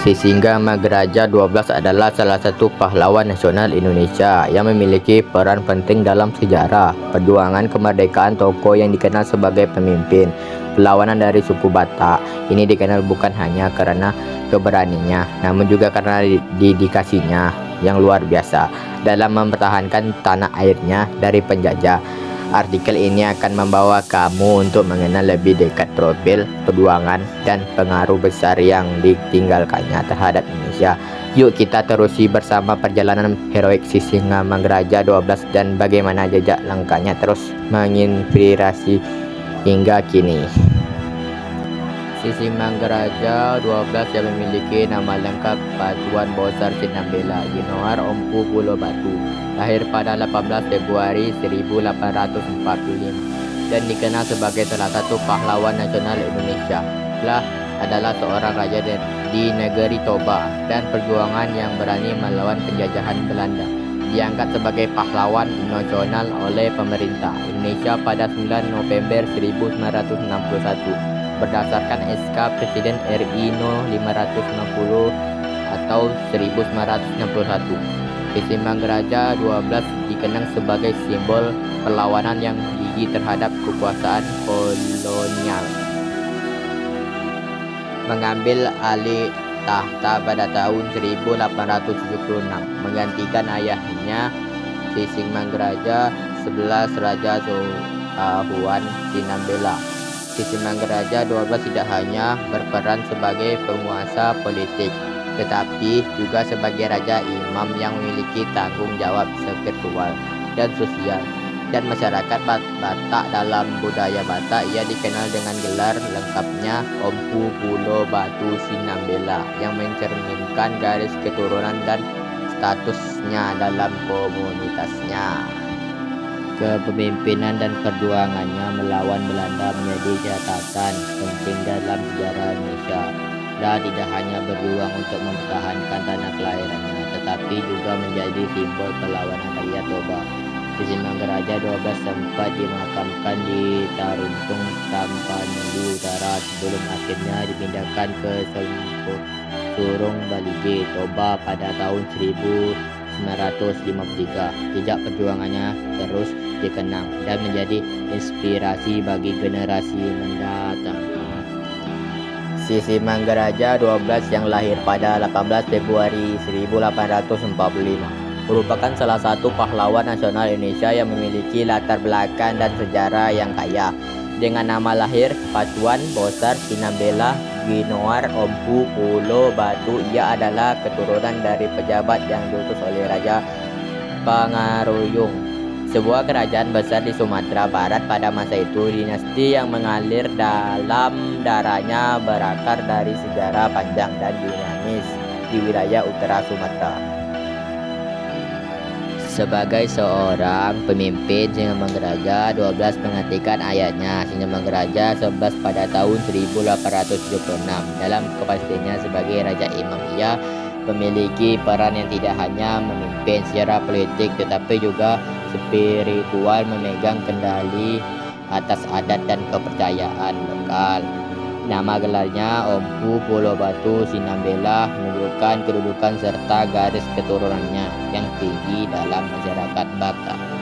Sisingamangaraja 12 adalah salah satu pahlawan nasional Indonesia yang memiliki peran penting dalam sejarah perjuangan kemerdekaan. Tokoh yang dikenal sebagai pemimpin perlawanan dari suku Batak ini dikenal bukan hanya karena keberaniannya, namun juga karena dedikasinya yang luar biasa dalam mempertahankan tanah airnya dari penjajah. Artikel ini akan membawa kamu untuk mengenal lebih dekat profil, perjuangan, dan pengaruh besar yang ditinggalkannya terhadap Indonesia. Yuk kita terusi bersama perjalanan heroik Sisingamangaraja 12 dan bagaimana jejak langkahnya terus menginspirasi hingga kini. Sisingamangaraja 12 yang memiliki nama lengkap Patuan Bosar Sinambela Ginoar Ompu Pulo Batu, lahir pada 18 Februari 1845 dan dikenal sebagai salah satu pahlawan nasional Indonesia. Adalah seorang raja di negeri Toba dan perjuangan yang berani melawan penjajahan Belanda. Diangkat sebagai pahlawan nasional oleh pemerintah Indonesia pada 9 November 1961 berdasarkan SK Presiden RI No 560 atau 1961. Sisingamangaraja 12 dikenang sebagai simbol perlawanan yang gigih terhadap kekuasaan kolonial. Mengambil alih tahta pada tahun 1876, menggantikan ayahnya Sisingamangaraja 11 Raja Soeharto Sinambela. Sisingamangaraja 12 tidak hanya berperan sebagai penguasa politik, tetapi juga sebagai raja imam yang memiliki tanggung jawab spiritual dan sosial dan masyarakat Batak. Dalam budaya Batak, ia dikenal dengan gelar lengkapnya Ompu Pulo Batu Sinambela yang mencerminkan garis keturunan dan statusnya dalam komunitasnya. Kepemimpinan dan perjuangannya melawan Belanda menjadi catatan penting dalam sejarah Indonesia. Dia tidak hanya berjuang untuk mempertahankan tanah kelahirannya, tetapi juga menjadi simbol perlawanan rakyat Toba. Sisingamangaraja 12 sempat dimakamkan di Taruntung, Tapanuli Utara sebelum akhirnya dipindahkan ke Surung Balige, Toba pada tahun 1953. Jejak perjuangannya terus dikenang dan menjadi inspirasi bagi generasi mendatang. Sisingamangaraja 12 yang lahir pada 18 Februari 1845 merupakan salah satu pahlawan nasional Indonesia yang memiliki latar belakang dan sejarah yang kaya. Dengan nama lahir Patuan Bosar Sinambela Ginoar Ompu Pulo Batu, ia adalah keturunan dari pejabat yang diutus oleh Raja Pangaruyung, sebuah kerajaan besar di Sumatera Barat pada masa itu. Dinasti yang mengalir dalam darahnya berakar dari sejarah panjang dan dinamis di wilayah utara Sumatera. Sebagai seorang pemimpin, Sisingamangaraja 12 menggantikan ayahnya Sisingamangaraja 11 pada tahun 1876. Dalam kapasitinya sebagai Raja Imam, ia memiliki peran yang tidak hanya memimpin secara politik tetapi juga spiritual, memegang kendali atas adat dan kepercayaan lokal. Nama gelarnya Ompu Pulo Batu Sinambela menunjukkan kedudukan serta garis keturunannya yang tinggi dalam masyarakat Batak.